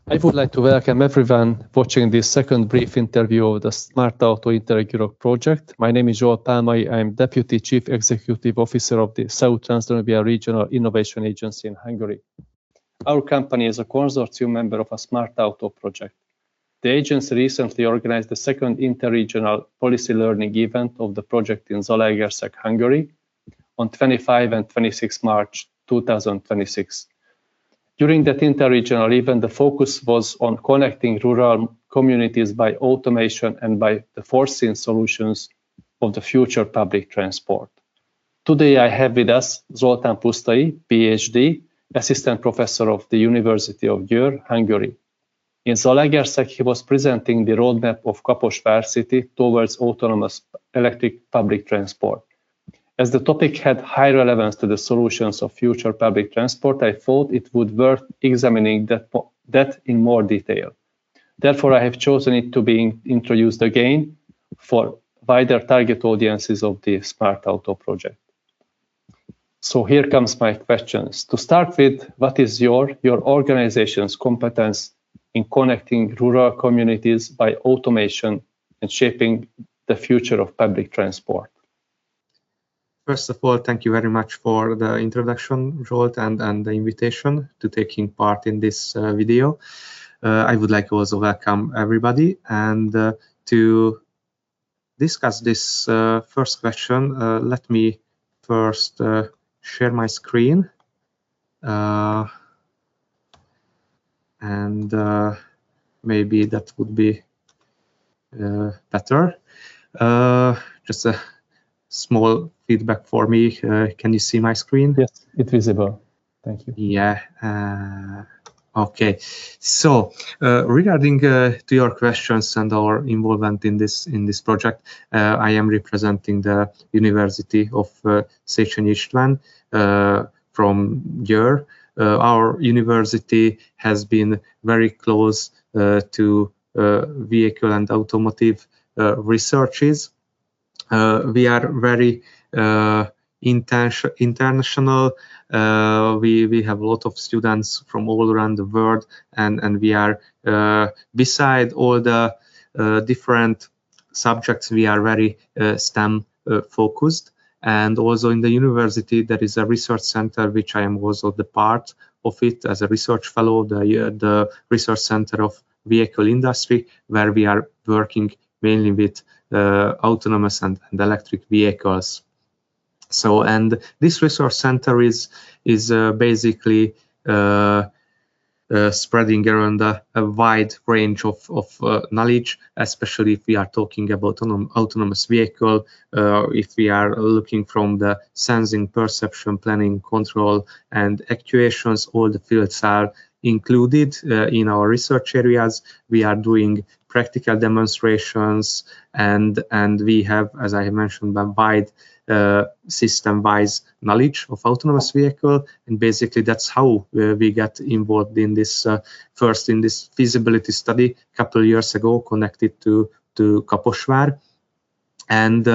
I would like to welcome everyone watching this second brief interview of the Smartauto Inter-Europe project. My name is Zoltán. I am Deputy Chief Executive Officer of the South Transdanubia Regional Innovation Agency in Hungary. Our company is a consortium member of a Smartauto project. The agency recently organized the second inter-regional policy learning event of the project in Zalaegerszeg, Hungary, on 25 and 26 March 2026. During that interregional event, the focus was on connecting rural communities by automation and by the foreseen solutions of the future public transport. Today I have with us Zoltán PUSZTAI, PhD, Assistant Professor of the University of Győr, Hungary. In Zalaegerszeg, he was presenting the roadmap of Kaposvár city towards autonomous electric public transport. As the topic had high relevance to the solutions of future public transport, I thought it would worth examining that in more detail. Therefore, I have chosen it to be introduced again for wider target audiences of the Smartauto project. So here comes my questions. To start with, what is your organization's competence in connecting rural communities by automation and shaping the future of public transport? First of all, thank you very much for the introduction, Zsolt, and the invitation to taking part in this video. I would like to also welcome everybody, and to discuss this first question, let me first share my screen, and maybe that would be better. Just a small feedback for me. Can you see my screen? Yes, it's visible. Thank you. Yeah. Okay. So regarding to your questions and our involvement in this project, I am representing the University of Széchenyi István from Győr. Our university has been very close to vehicle and automotive researches. We are very international. We have a lot of students from all around the world, and we are beside all the different subjects, we are very STEM focused. And also in the university there is a research center, which I am also the part of it as a research fellow, the research center of vehicle industry, where we are working mainly with autonomous and electric vehicles. So, and this research center is basically spreading around a wide range of knowledge, especially if we are talking about autonomous vehicle, if we are looking from the sensing, perception, planning, control, and actuations. All the fields are included in our research areas. We are doing practical demonstrations, and we have, as I mentioned, a wide system-wise knowledge of autonomous vehicle, and basically that's how we get involved in this first in this feasibility study a couple of years ago, connected to Kaposvár, and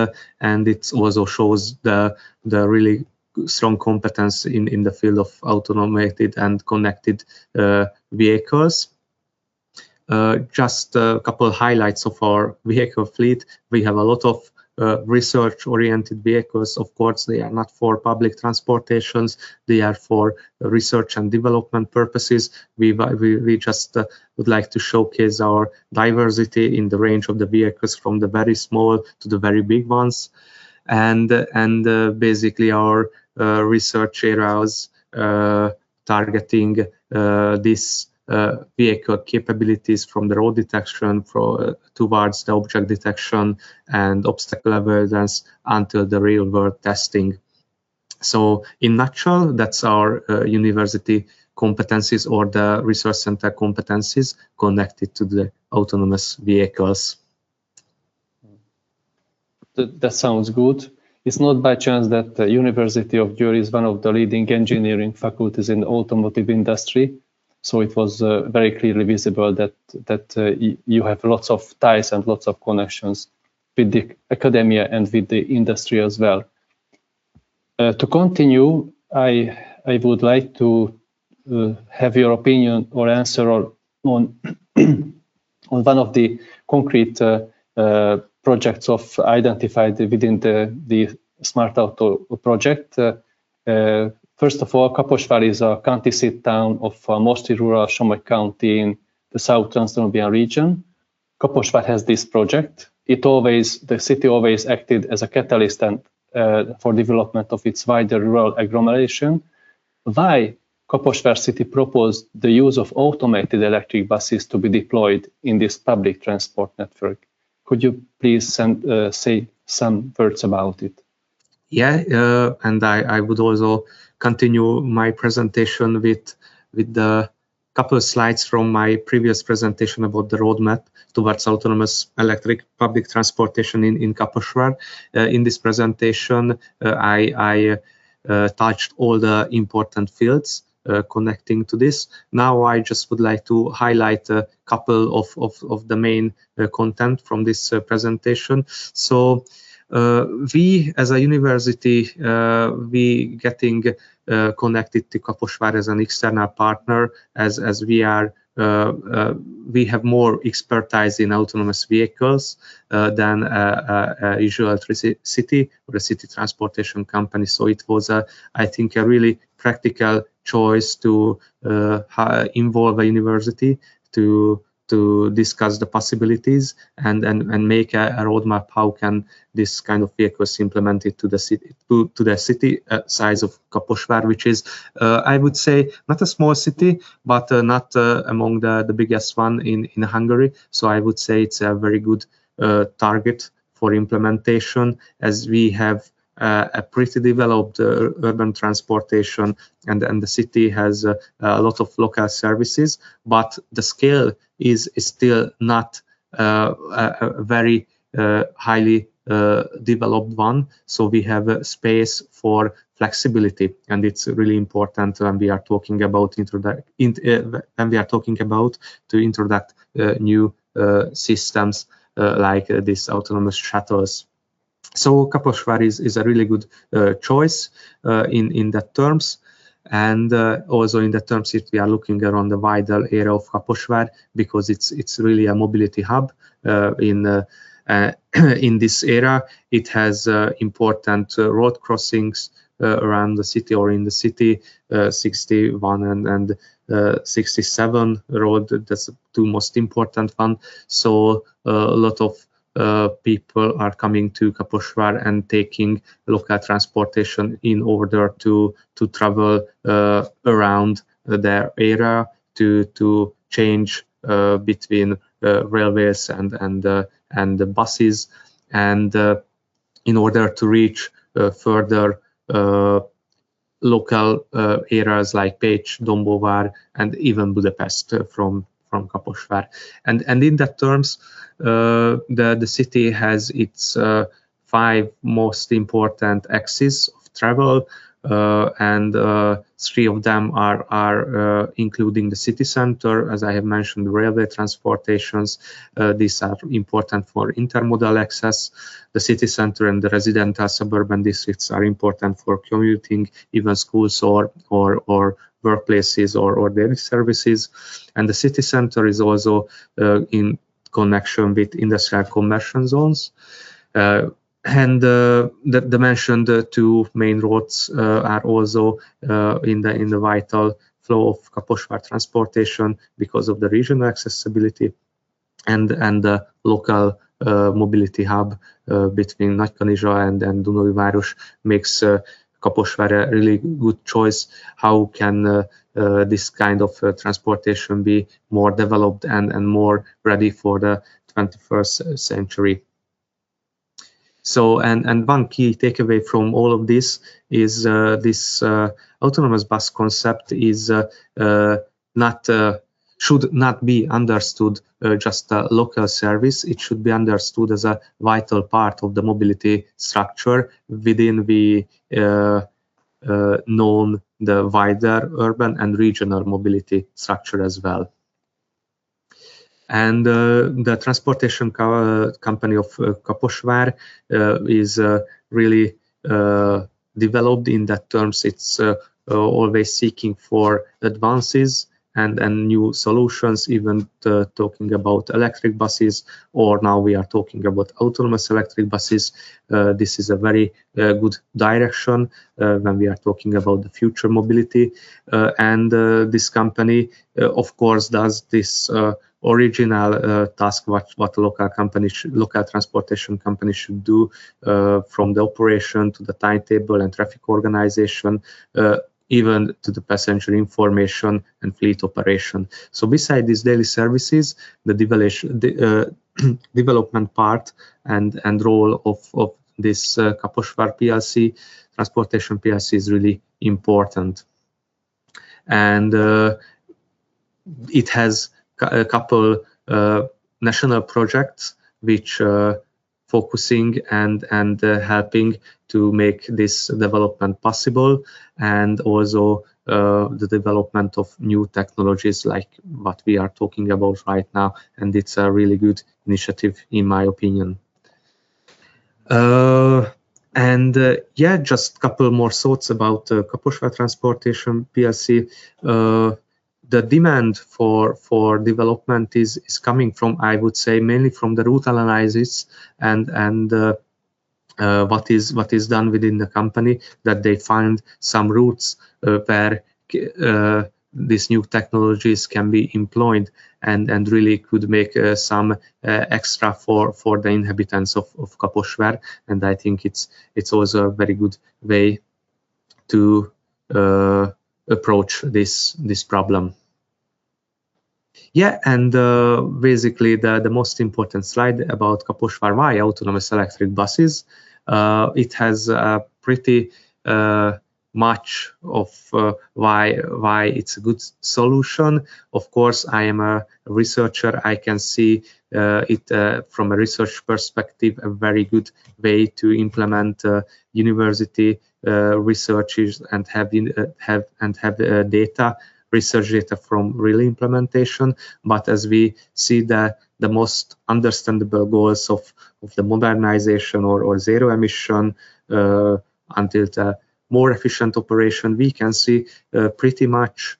it also shows the really strong competence in the field of automated and connected vehicles. Just a couple of highlights of our vehicle fleet. We have a lot of research-oriented vehicles. Of course, they are not for public transportations. They are for research and development purposes. We just would like to showcase our diversity in the range of the vehicles, from the very small to the very big ones. And basically our research areas targeting this vehicle capabilities, from the road detection towards the object detection and obstacle avoidance until the real world testing. So in nutshell, that's our university competencies, or the research center competencies connected to the autonomous vehicles. That sounds good. It's not by chance that the University of Győr is one of the leading engineering faculties in the automotive industry. So it was very clearly visible that you have lots of ties and lots of connections with the academia and with the industry as well. To continue, I would like to have your opinion or answer or on on one of the concrete projects of identified within the Smartauto project. First of all, Kaposvár is a county seat town of mostly rural Somogy County in the South Transdanubian region. Kaposvár has this project. The city always acted as a catalyst for development of its wider rural agglomeration. Why Kaposvár city proposed the use of automated electric buses to be deployed in this public transport network? Could you please say some words about it? Yeah, and I would also continue my presentation with the couple of slides from my previous presentation about the roadmap towards autonomous electric public transportation in Kaposvár. In this presentation, I touched all the important fields connecting to this. Now I just would like to highlight a couple of the main content from this presentation. So we as a university, we getting connected to Kaposvár as an external partner, as we are we have more expertise in autonomous vehicles than a usual electricity or a city transportation company. So it was, I think, a really practical choice to involve a university to discuss the possibilities and make a roadmap how can this kind of vehicles implemented to the city size of Kaposvár, which is I would say not a small city, but not among the biggest one in Hungary. So I would say it's a very good target for implementation, as we have a pretty developed urban transportation, and the city has a lot of local services, but the scale is still not a very highly developed one. So we have a space for flexibility, and it's really important when we are talking about to introduce new systems like these autonomous shuttles. So Kaposvár is a really good choice in that terms, and also in the terms if we are looking around the wider area of Kaposvár, because it's really a mobility hub in this area. It has important road crossings around the city or in the city, 61 and 67 road. That's the two most important one. So a lot of people are coming to Kaposvár and taking local transportation in order to travel around their area, to change between railways and the buses, and in order to reach further local areas like Pécs, Dombóvár, and even Budapest from Kaposvár. And in that terms, the city has its 5 most important axes of travel, and 3 of them are including the city center, as I have mentioned, the railway transportations. These are important for intermodal access. The city center and the residential suburban districts are important for commuting, even schools or workplaces or daily services. And the city center is also in connection with industrial conversion zones. And the mentioned 2 main roads are also in the vital flow of Kaposvár transportation because of the regional accessibility and the local mobility hub between Nagykanizsa and Dunaújváros makes Kaposvár a really good choice. How can this kind of transportation be more developed and more ready for the 21st century? So, and one key takeaway from all of this is this autonomous bus concept is should not be understood just a local service. It should be understood as a vital part of the mobility structure within the known the wider urban and regional mobility structure as well. And the transportation company of Kaposvár is really developed in that terms. It's always seeking for advances and new solutions, even talking about electric buses, or now we are talking about autonomous electric buses. This is a very good direction when we are talking about the future mobility. And this company, of course, does this original task what a local transportation company should do, from the operation to the timetable and traffic organization, even to the passenger information and fleet operation. So beside these daily services, the development part and role of this Kaposvár PLC, Transportation PLC, is really important. And it has a couple national projects which focusing and helping to make this development possible, and also the development of new technologies like what we are talking about right now, and it's a really good initiative in my opinion. Yeah, just a couple more thoughts about Kaposvár Transportation PLC. The demand for development is coming from, I would say, mainly from the route analysis and what is done within the company, that they find some routes where these new technologies can be employed and really could make some extra for the inhabitants of Kaposvár. And I think it's also a very good way to approach this problem. Yeah, and basically the most important slide about Kaposvár, why autonomous electric buses. It has pretty much of why it's a good solution. Of course, I am a researcher. I can see it from a research perspective, a very good way to implement university researches and have data. Research data from real implementation, but as we see the most understandable goals of the modernization or zero emission until the more efficient operation, we can see pretty much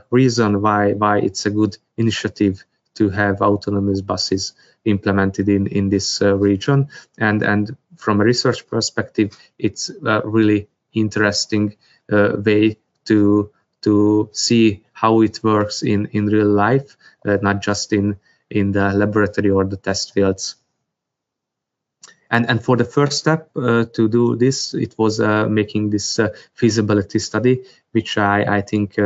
reason why it's a good initiative to have autonomous buses implemented in this region. And from a research perspective, it's a really interesting way to see how it works in real life, not just in the laboratory or the test fields. And for the first step to do this, it was making this feasibility study, which I think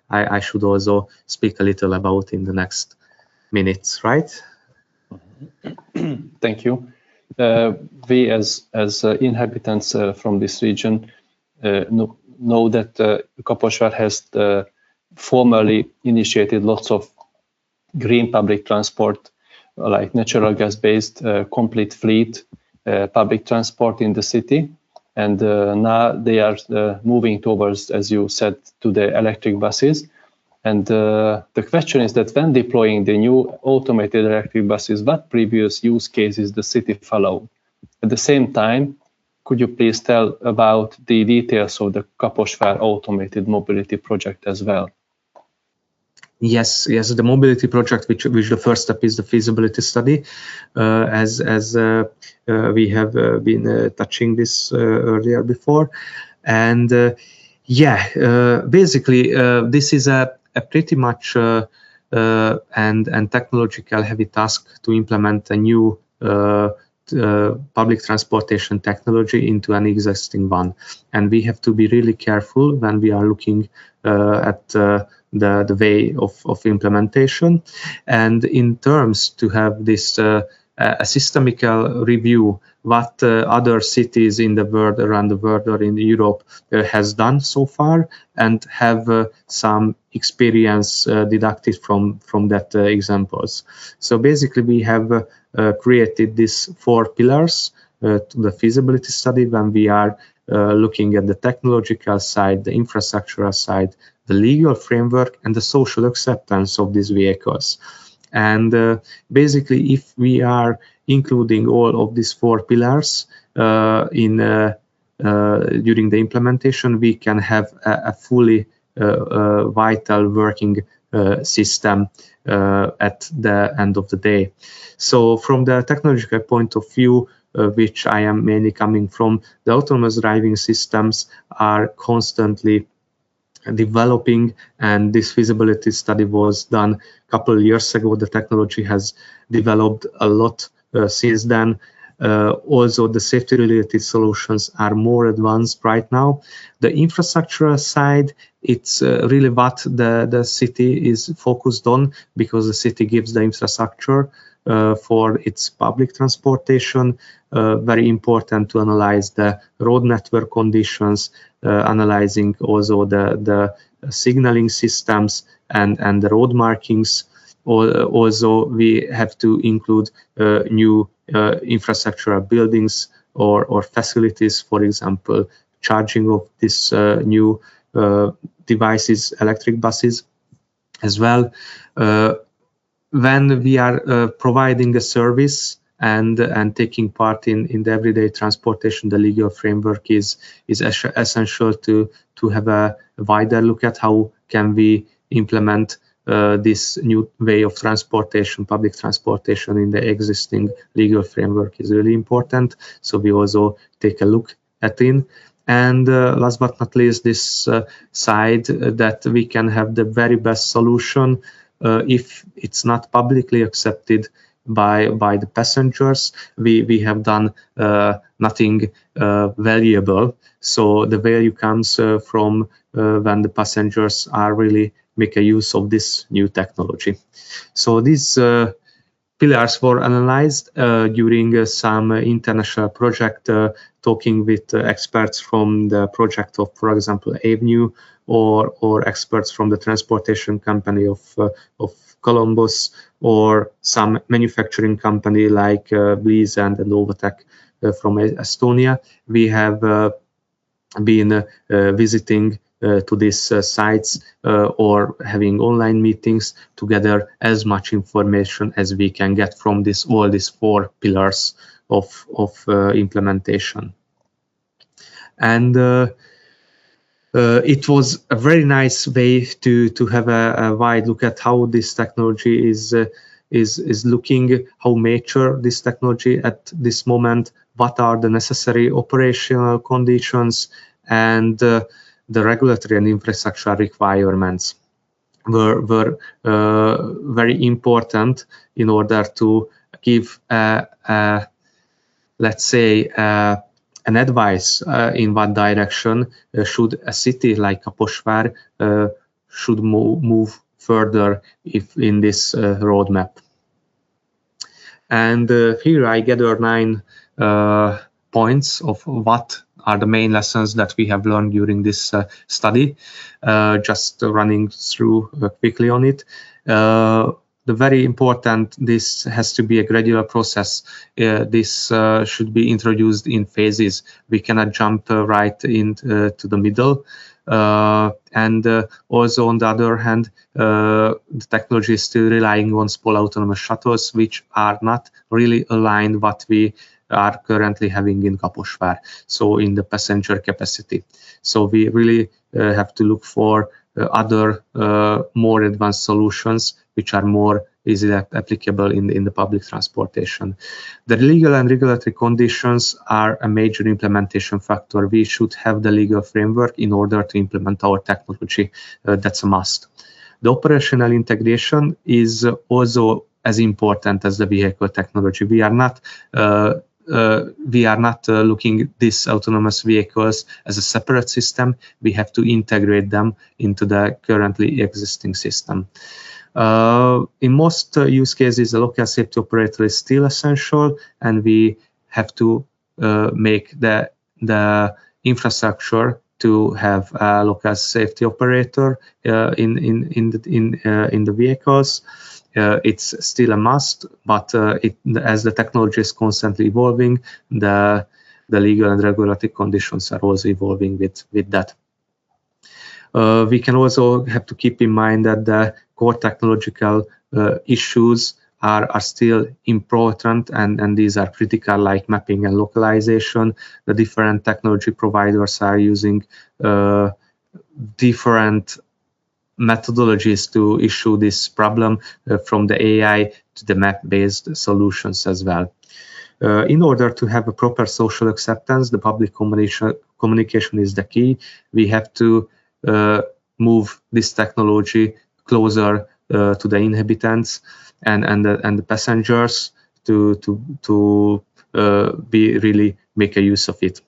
I should also speak a little about in the next minutes, right? Thank you. We as inhabitants from this region know that Kaposvár has formally initiated lots of green public transport, like natural gas-based complete fleet public transport in the city. And now they are moving towards, as you said, to the electric buses. And the question is that when deploying the new automated electric buses, what previous use cases the city followed? At the same time, could you please tell about the details of the Kaposvár automated mobility project as well? Yes, the mobility project, which the first step is the feasibility study, as we have been touching this earlier before. And basically this is a pretty much and technological heavy task to implement a new public transportation technology into an existing one, and we have to be really careful when we are looking at the way of implementation. And in terms to have this a systemical review what other cities in the world, around the world or in Europe has done so far, and have some experience deducted from that examples. So basically we have created these 4 pillars to the feasibility study when we are looking at the technological side, the infrastructural side, the legal framework, and the social acceptance of these vehicles. And basically, if we are including all of these 4 pillars during the implementation, we can have a fully vital working system at the end of the day. So from the technological point of view, which I am mainly coming from, the autonomous driving systems are constantly developing, and this feasibility study was done a couple of years ago. The technology has developed a lot since then. Also, the safety-related solutions are more advanced right now. The infrastructural side, it's really what the city is focused on, because the city gives the infrastructure for its public transportation. Very important to analyze the road network conditions, analyzing also the signaling systems and the road markings. Also, we have to include new infrastructural buildings or facilities, for example, charging of these new devices, electric buses as well. When we are providing a service and taking part in the everyday transportation, the legal framework is essential to have a wider look at how can we implement this new way of transportation, public transportation, in the existing legal framework is really important. So we also take a look at it. And last but not least, this side that we can have the very best solution if it's not publicly accepted by the passengers. We have done nothing valuable. So the value comes from when the passengers are really make a use of this new technology. So these pillars were analyzed during some international project, talking with experts from the project of, for example, Avenue, or experts from the transportation company of Columbus, or some manufacturing company like Bliss and Novatec from Estonia. We have been visiting to these sites or having online meetings to gather as much information as we can get from all these 4 pillars of implementation. And it was a very nice way to have a wide look at how this technology is looking, how mature this technology at this moment, what are the necessary operational conditions, and the regulatory and infrastructure requirements were very important in order to give, let's say, an advice in what direction should a city like Kaposvár should move further if in this roadmap. And here I gather 9 points of what are the main lessons that we have learned during this study, just running through quickly on it. The very important, this has to be a gradual process. This should be introduced in phases. We cannot jump right into the middle. And also, on the other hand, the technology is still relying on small autonomous shuttles, which are not really aligned what we are currently having in Kaposvár, so in the passenger capacity. So we really have to look for other more advanced solutions which are more easily applicable in the public transportation. The legal and regulatory conditions are a major implementation factor. We should have the legal framework in order to implement our technology. That's a must. The operational integration is also as important as the vehicle technology. We are not looking these autonomous vehicles as a separate system. We have to integrate them into the currently existing system. In most use cases, the local safety operator is still essential, and we have to make the infrastructure to have a local safety operator in the vehicles. It's still a must, but as the technology is constantly evolving, the legal and regulatory conditions are also evolving with that. We can also have to keep in mind that the core technological issues are still important, and these are critical, like mapping and localization. The different technology providers are using different methodologies to issue this problem from the AI to the map-based solutions as well. In order to have a proper social acceptance, the public communication is the key. We have to move this technology closer to the inhabitants and the passengers to be really make a use of it.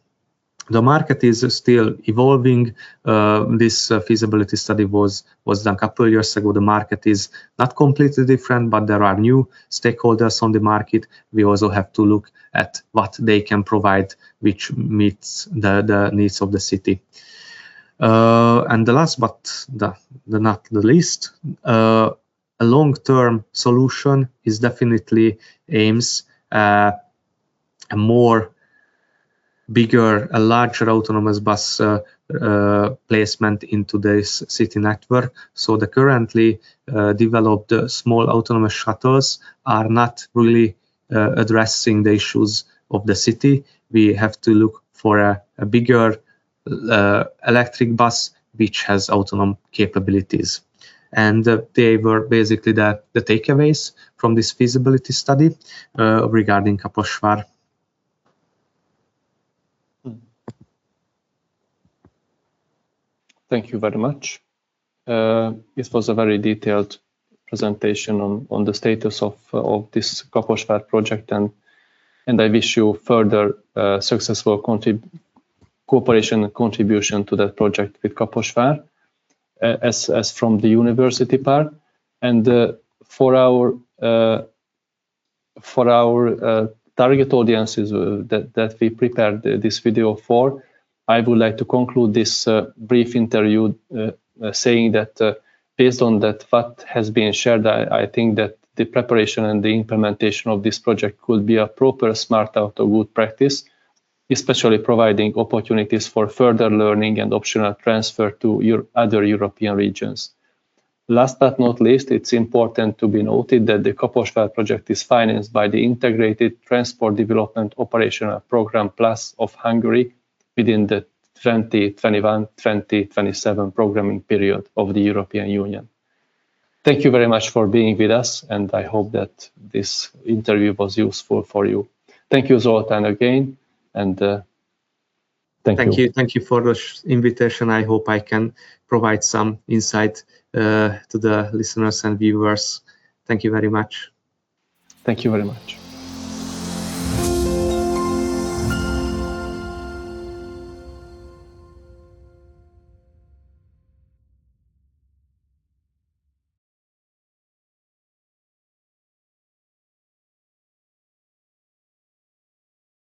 The market is still evolving. This feasibility study was done a couple of years ago. The market is not completely different, but there are new stakeholders on the market. We also have to look at what they can provide, which meets the needs of the city. And the last but not the least, a long-term solution is definitely aims a larger autonomous bus placement into this city network. So the currently developed small autonomous shuttles are not really addressing the issues of the city. We have to look for a bigger electric bus which has autonomous capabilities. And they were basically the takeaways from this feasibility study regarding Kaposvár. Thank you very much. It was a very detailed presentation on the status of this Kaposvár project, and I wish you further successful cooperation and contribution to that project with Kaposvár as from the university part. And for our target audiences that we prepared this video for, I would like to conclude this brief interview saying that based on that what has been shared, I think that the preparation and the implementation of this project could be a proper Smartauto good practice, especially providing opportunities for further learning and optional transfer to other European regions. Last but not least, it's important to be noted that the Kaposvár project is financed by the Integrated Transport Development Operational Program Plus of Hungary within the 2021-2027 programming period of the European Union. Thank you very much for being with us, and I hope that this interview was useful for you. Thank you, Zoltán, again, and thank you. Thank you for the invitation. I hope I can provide some insight to the listeners and viewers. Thank you very much. Thank you very much.